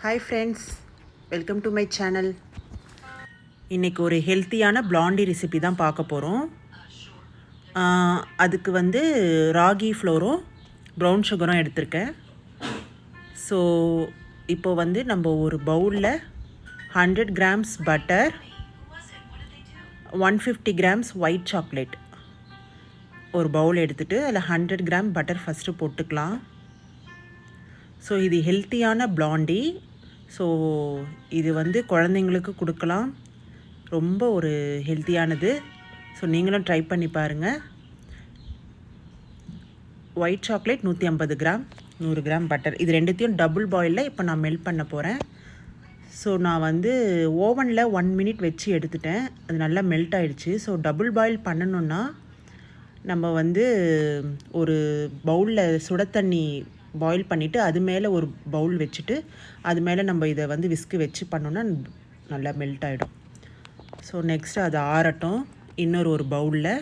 Hi friends, welcome to my channel. இன்றைக்கி ஒரு ஹெல்த்தியான பிளாண்டி ரெசிபி தான் பார்க்க போகிறோம். அதுக்கு வந்து ராகி ஃப்ளோரும் ப்ரௌன் சுகரும் எடுத்திருக்கேன். ஸோ இப்போ வந்து நம்ம ஒரு பவுலில் 100 grams butter, 150 grams white chocolate ஒரு பவுல் எடுத்துகிட்டு அதில் 100 கிராம் பட்டர் ஃபஸ்ட்டு போட்டுக்கலாம். ஸோ இது ஹெல்த்தியான பிளாண்டி. ஸோ இது வந்து குழந்தைங்களுக்கு கொடுக்கலாம், ரொம்ப ஒரு ஹெல்த்தியானது. ஸோ நீங்களும் ட்ரை பண்ணி பாருங்கள். White chocolate 150 gram, 100 gram butter, இது ரெண்டுத்தையும் டபுள் பாயிலில் இப்போ நான் மெல்ட் பண்ண போகிறேன். ஸோ நான் வந்து ஓவனில் 1 மினிட் வச்சு எடுத்துட்டேன், அது நல்லா மெல்ட் ஆகிடுச்சு. ஸோ டபுள் பாயில் பண்ணணுன்னா நம்ம வந்து ஒரு பவுலில் சுட தண்ணி பாயில் பண்ணிவிட்டு அது மேலே ஒரு பவுல் வச்சுட்டு அது மேலே நம்ம இதை வந்து விஸ்கு வச்சு பண்ணோன்னா நல்லா மெல்ட் ஆகிடும். ஸோ நெக்ஸ்ட்டு அது ஆறட்டும். ஒரு பவுலில்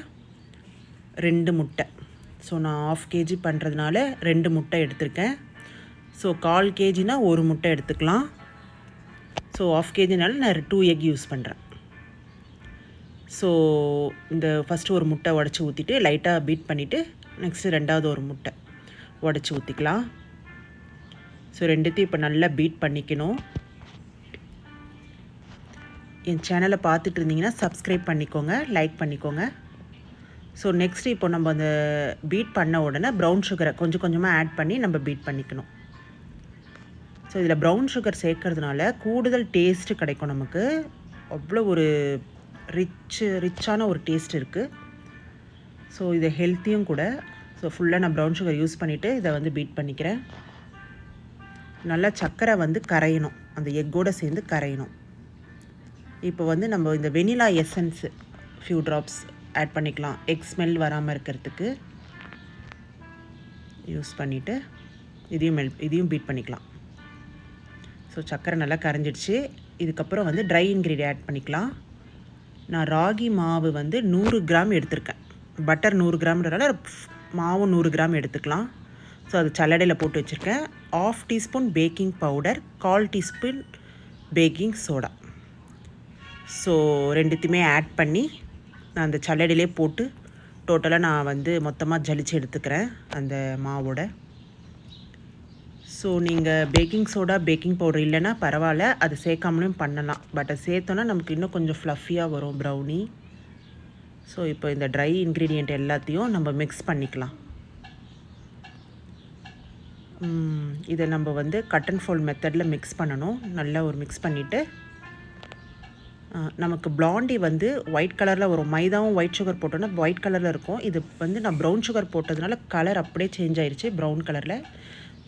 2 முட்டை. ஸோ நான் 1/2 kg பண்ணுறதுனால 2 முட்டை எடுத்திருக்கேன். ஸோ 1/4 kgனா 1 முட்டை எடுத்துக்கலாம். ஸோ 1/2 kgனால நான் 2 எக் யூஸ் பண்ணுறேன். ஸோ இந்த ஃபஸ்ட்டு ஒரு முட்டை உடச்சி ஊற்றிட்டு லைட்டாக பீட் பண்ணிவிட்டு நெக்ஸ்ட்டு ரெண்டாவது ஒரு முட்டை உடச்சி ஊற்றிக்கலாம். ஸோ ரெண்டுத்தையும் இப்போ நல்லா பீட் பண்ணிக்கணும். என் சேனலை பார்த்துட்டு இருந்தீங்கன்னா சப்ஸ்கிரைப் பண்ணிக்கோங்க, லைக் பண்ணிக்கோங்க. ஸோ நெக்ஸ்ட்டு இப்போ நம்ம அந்த பீட் பண்ண உடனே ப்ரௌன் சுகரை கொஞ்சம் கொஞ்சமாக ஆட் பண்ணி நம்ம பீட் பண்ணிக்கணும். ஸோ இதில் ப்ரௌன் சுகர் சேர்க்கறதுனால கூடுதல் டேஸ்ட்டு கிடைக்கும் நமக்கு. அவ்வளோ ஒரு ரிச்சான ஒரு டேஸ்ட் இருக்குது. ஸோ இது ஹெல்த்தியும் கூட. ஸோ ஃபுல்லாக நான் ப்ரௌன் சுகர் யூஸ் பண்ணிவிட்டு இதை வந்து பீட் பண்ணிக்கிறேன். நல்லா சர்க்கரை வந்து கரையணும், அந்த எக்கோடு சேர்ந்து கரையணும். இப்போ வந்து நம்ம இந்த vanilla essence few drops add பண்ணிக்கலாம், எக் ஸ்மெல் வராமல் இருக்கிறதுக்கு யூஸ் பண்ணிவிட்டு இதையும் பீட் பண்ணிக்கலாம். ஸோ சர்க்கரை நல்லா கரைஞ்சிடுச்சு. இதுக்கப்புறம் வந்து ட்ரை இன்க்ரீடியன்ட் ஆட் பண்ணிக்கலாம். நான் ராகி மாவு வந்து 100 கிராம் எடுத்திருக்கேன். பட்டர் 100 கிராம்ன்றதால மாவு 100 கிராம் எடுத்துக்கலாம். ஸோ அது சல்லடையில் போட்டு வச்சுருக்கேன். 1/2 teaspoon baking powder, 1/4 teaspoon baking soda. So ரெண்டுத்தையுமே ஆட் பண்ணி நான் அந்த சல்லடையிலே போட்டு டோட்டலாக நான் வந்து மொத்தமாக ஜலிச்சு எடுத்துக்கிறேன் அந்த மாவோட. ஸோ நீங்கள் பேக்கிங் சோடா பேக்கிங் பவுடர் இல்லைன்னா பரவாயில்ல, அது சேர்க்காமலும் பண்ணலாம். பட் அது சேர்த்தோன்னா நமக்கு இன்னும் கொஞ்சம் ஃப்ளஃபியாக வரும் ப்ரௌனி. ஸோ இப்போ இந்த ட்ரை இன்க்ரீடியண்ட் எல்லாத்தையும் நம்ம மிக்ஸ் பண்ணிக்கலாம். இதை நம்ம வந்து கட் அண்ட் ஃபோல்ட் மெத்தடில் மிக்ஸ் பண்ணணும். நல்லா ஒரு மிக்ஸ் பண்ணிவிட்டு நமக்கு பிளாண்டி வந்து ஒயிட் கலரில் வரும். மைதாவும் ஒயிட் சுகர் போட்டோன்னா ஒயிட் கலரில் இருக்கும். இது வந்து நான் ப்ரௌன் சுகர் போட்டதுனால கலர் அப்படியே சேஞ்ச் ஆயிடுச்சு ப்ரௌன் கலரில்.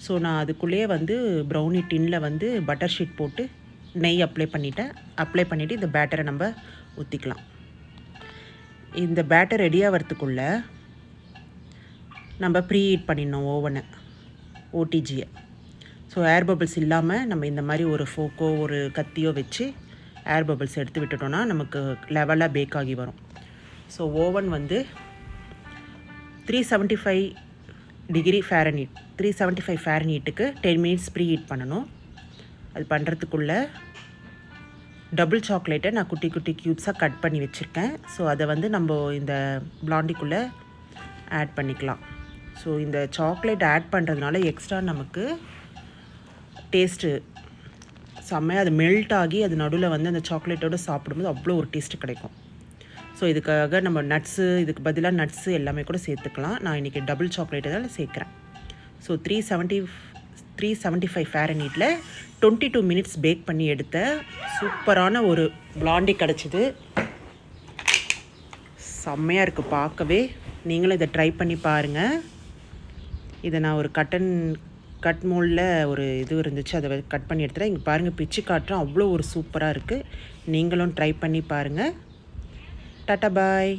ஸோ நான் அதுக்குள்ளேயே வந்து ப்ரௌனி டின்னில் வந்து பட்டர் ஷீட் போட்டு நெய் அப்ளை பண்ணிவிட்டு இந்த பேட்டரை நம்ம ஊற்றிக்கலாம். இந்த பேட்டர் ரெடி ஆகிறதுக்குள்ளே நம்ம ப்ரீ ஹீட் பண்ணிடணும் ஓவனை, ஓடிஜியை. ஸோ ஏர் பபிள்ஸ் இல்லாமல் நம்ம இந்த மாதிரி ஒரு ஃபோக்கோ ஒரு கத்தியோ வச்சு ஏர் பபிள்ஸ் எடுத்து விட்டுட்டோன்னா நமக்கு லெவலாக பேக் ஆகி வரும். ஸோ ஓவன் வந்து 375 டிகிரி ஃபேரன்ஹீட், 375 ஃபேரன்ஹீட்டுக்கு 10 மினிட்ஸ் ப்ரீ ஹீட் பண்ணணும். அது பண்ணுறதுக்குள்ளே டபுள் சாக்லேட்டை நான் குட்டி குட்டி க்யூப்ஸாக கட் பண்ணி வச்சுருக்கேன். ஸோ அதை வந்து நம்ம இந்த பிளாண்டிக்குள்ளே ஆட் பண்ணிக்கலாம். ஸோ இந்த சாக்லேட் ஆட் பண்ணுறதுனால எக்ஸ்ட்ரா நமக்கு டேஸ்ட்டு செம்மையாக அது மெல்ட் ஆகி அது நடுவில் வந்து அந்த சாக்லேட்டோடு சாப்பிடும்போது அவ்வளோ ஒரு டேஸ்ட்டு கிடைக்கும். ஸோ இதுக்காக நம்ம நட்ஸு, இதுக்கு பதிலாக நட்ஸு எல்லாமே கூட சேர்த்துக்கலாம். நான் இன்றைக்கி டபுள் சாக்லேட்டு தான் சேர்க்குறேன். ஸோ 375 ஃபேரன்ஹீட்டில் 22 மினிட்ஸ் பேக் பண்ணி எடுத்த சூப்பரான ஒரு பிளாண்டி கிடச்சிது. செம்மையாக இருக்குது பார்க்கவே. நீங்களும் இதை ட்ரை பண்ணி பாருங்கள். இதை நான் ஒரு கட் மோல்டில் ஒரு இது இருந்துச்சு, அதை கட் பண்ணி எடுத்துகிறேன். இங்கே பாருங்கள், பிச்சு காட்டுறேன், அவ்வளோ ஒரு சூப்பராக இருக்குது. நீங்களும் ட்ரை பண்ணி பாருங்கள். டாட்டா பாய்.